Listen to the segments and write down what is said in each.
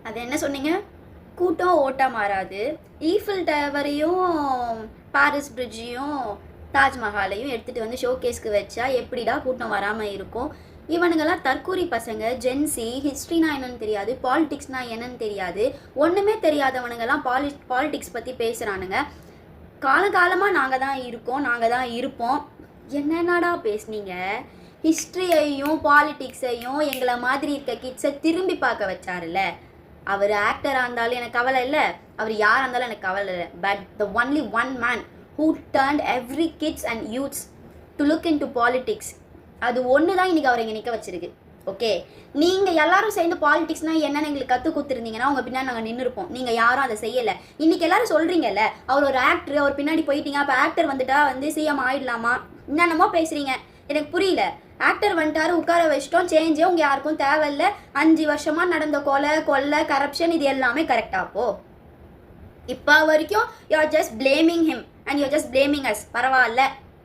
அது என்ன சொன்னீங்க? கூட்டம் ஓட்டா மாறாது. ஈஃபில் டவரையும் பாரிஸ் பிரிட்ஜையும் தாஜ்மஹாலையும் எடுத்துகிட்டு வந்து ஷோகேஸ்க்கு வச்சா எப்படிடா கூட்டம் வராமல் இருக்கும்? இவனுங்கெல்லாம் தற்கூரி பசங்க. ஜென்சி ஹிஸ்ட்ரினா என்னன்னு தெரியாது, பாலிடிக்ஸ்னா என்னன்னு தெரியாது, ஒன்றுமே தெரியாதவனுங்கெல்லாம் பாலிடிக்ஸ் பற்றி பேசுகிறானுங்க. காலகாலமாக நாங்கள் தான் இருக்கோம், நாங்கள் தான் இருப்போம். என்னென்னடா பேசுனீங்க? ஹிஸ்ட்ரியையும் பாலிடிக்ஸையும் எங்களை மாதிரி இருக்க கிட்ஸை திரும்பி பார்க்க வச்சாருல்ல. அவர் ஆக்டராக இருந்தாலும் எனக்கு கவலை இல்லை, அவர் யாராக இருந்தாலும் எனக்கு கவலை இல்லை. But the only one man who turned every kids and youths to look in to politics, அது ஒன்று தான் இன்றைக்கி அவரை இங்கே நிற்க வச்சிருக்கு. ஓகே, நீங்கள் எல்லாரும் சேர்ந்து பாலிடிக்ஸ்னால் என்னென்னு எங்களுக்கு கற்றுக் கொடுத்துருந்தீங்கன்னா உங்கள் பின்னாடி நாங்கள் நின்றுருப்போம். நீங்கள் யாரும் அதை செய்யலை. இன்றைக்கி எல்லாரும் சொல்கிறீங்கல்ல, அவர் ஒரு ஆக்டர், அவர் பின்னாடி போயிட்டீங்க, அப்போ ஆக்டர் வந்துட்டா வந்து சிஎம் ஆகிடலாமா, என்னென்னமோ பேசுகிறீங்க. எனக்கு புரியல. ஆக்டர் வந்துட்டாரு, உட்கார வச்சிட்டோம், சேஞ்சே உங்கள் யாருக்கும் தேவையில்லை. 5 வருஷமாக நடந்த கொலை கரப்ஷன் இது எல்லாமே கரெக்டாப்போ? இப்போ வரைக்கும் you are just blaming him and you are just blaming us. பரவாயில்ல,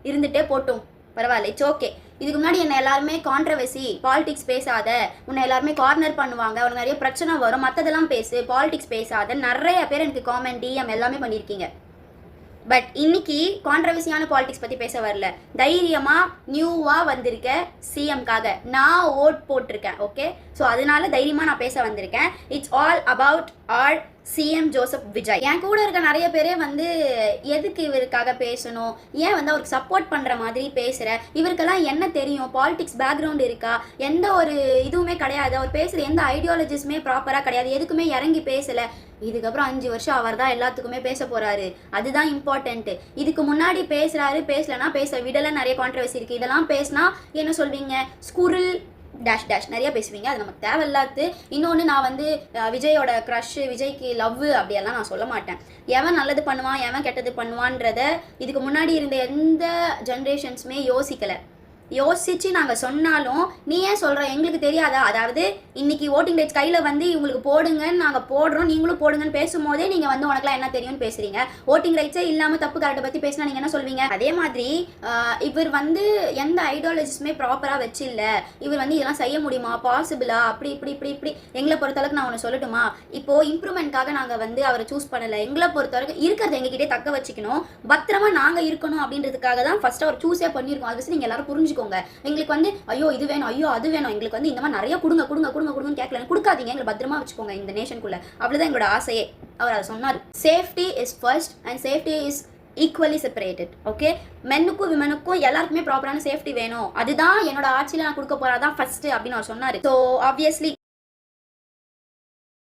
இருந்துகிட்டே போட்டும், பரவாயில்ல, இட்ஸ் ஓகே. இதுக்கு முன்னாடி என்ன எல்லாருமே கான்ட்ரவர்சி, பாலிடிக்ஸ் பேசாத, உன்னை எல்லாருமே கார்னர் பண்ணுவாங்க, உனக்கு நிறைய பிரச்சனை வரும், மற்றதெல்லாம் பேசு, பாலிடிக்ஸ் பேசாத, நிறைய பேர் எனக்கு காமெண்ட் டிஎம் எல்லாமே பண்ணியிருக்கீங்க. பட் இன்னைக்கு கான்ட்ரவர்சியான பாலிடிக்ஸ் பற்றி பேச வரல. தைரியமாக நியூவாக வந்திருக்க சிஎம்காக நான் ஓட் போட்டிருக்கேன். ஓகே, ஸோ அதனால தைரியமாக நான் பேச வந்திருக்கேன். It's all about our CM Joseph Vijay. என் கூட இருக்க நிறைய பேரே வந்து எதுக்கு இவருக்காக பேசணும், ஏன் வந்து அவருக்கு சப்போர்ட் பண்ணுற மாதிரி பேசுகிற, இவருக்கெல்லாம் என்ன தெரியும், பாலிடிக்ஸ் பேக்ரவுண்ட் இருக்கா, எந்த ஒரு இதுவுமே கிடையாது, அவர் பேசுகிற எந்த ஐடியாலஜிஸுமே ப்ராப்பராக கிடையாது, எதுக்குமே இறங்கி பேசலை. இதுக்கப்புறம் 5 வருஷம் அவர் தான் எல்லாத்துக்குமே பேச போகிறாரு, அதுதான் இம்பார்ட்டன்ட்டு. இதுக்கு முன்னாடி பேசுகிறாரு, பேசலைன்னா பேச விடலை, நிறைய கான்ட்ரவர்சி இருக்குது. இதெல்லாம் பேசினா என்ன சொல்வீங்க, ஸ்குரில் டேஷ் டேஷ் நிறையா பேசுவீங்க, அது நமக்கு தேவையில்லாது. இன்னொன்று, நான் வந்து விஜயோட க்ரஷ்ஷு, விஜய்க்கு லவ் அப்படியெல்லாம் நான் சொல்ல மாட்டேன். எவன் நல்லது பண்ணுவான், எவன் கெட்டது பண்ணுவான்றத இதுக்கு முன்னாடி இருந்த எந்த ஜென்ரேஷன்ஸுமே யோசிக்கலை. யோசிச்சு நாங்கள் சொன்னாலும் நீ ஏன் சொல்கிற, எங்களுக்கு தெரியாதா? அதாவது இன்னைக்கு ஓட்டிங் ரைட்ஸ் கையில் வந்து இவங்களுக்கு போடுங்கன்னு நாங்கள் போடுறோம், நீங்களும் போடுங்கன்னு பேசும்போதே நீங்கள் வந்து உனக்குலாம் என்ன தெரியும்னு பேசுகிறீங்க. ஓட்டிங் ரைட்ஸே இல்லாமல் தப்பு கரெக்டை பற்றி பேசினா நீங்கள் என்ன சொல்வீங்க? அதே மாதிரி இவர் வந்து எந்த ஐடியாலஜிஸுமே ப்ராப்பராக வச்சில்ல, இவர் வந்து இதெல்லாம் செய்ய முடியுமா, பாசிபிளா, அப்படி இப்படி இப்படி இப்படி. எங்களை பொறுத்தளவுக்கு நான் ஒன்று சொல்லட்டுமா, இப்போது இம்ப்ரூவ்மெண்ட்காக நாங்கள் வந்து அவரை சூஸ் பண்ணலை. எங்களை பொறுத்தவரைக்கும் இருக்கிறத எங்ககிட்டே தக்க வச்சுக்கணும், பத்திரமா நாங்கள் இருக்கணும் அப்படின்றதுக்காக தான் ஃபஸ்ட்டு அவர் சூஸே பண்ணியிருக்கோம். அது வச்சு நீங்கள் எல்லாரும் புரிஞ்சுக்கோங்க. எங்களுக்கு வந்து ஐயோ இது வேணும், ஐயோ அது வேணும், எங்களுக்கு வந்து இந்த மாதிரி நிறைய கொடுங்க கொடுங்க கொடுங்க கொடுங்கன்னு கேட்கல, கொடுக்காதீங்க, எங்களை பத்திரமா வச்சுக்கோங்க இந்த நேஷனுக்குள்ள. அவ்வளோதான் எங்களோட ஆசையே. அவர் அதை சொன்னார். Safety is first and safety is equally separated. Okay, மென்னுக்கும் விமனுக்கும் எல்லாருக்குமே ப்ராப்பரான சேஃப்டி வேணும், அதுதான் என்னோட ஆட்சியில் நான் கொடுக்க போறாதான் ஃபர்ஸ்ட் அப்படின்னு அவர் சொன்னார். So obviously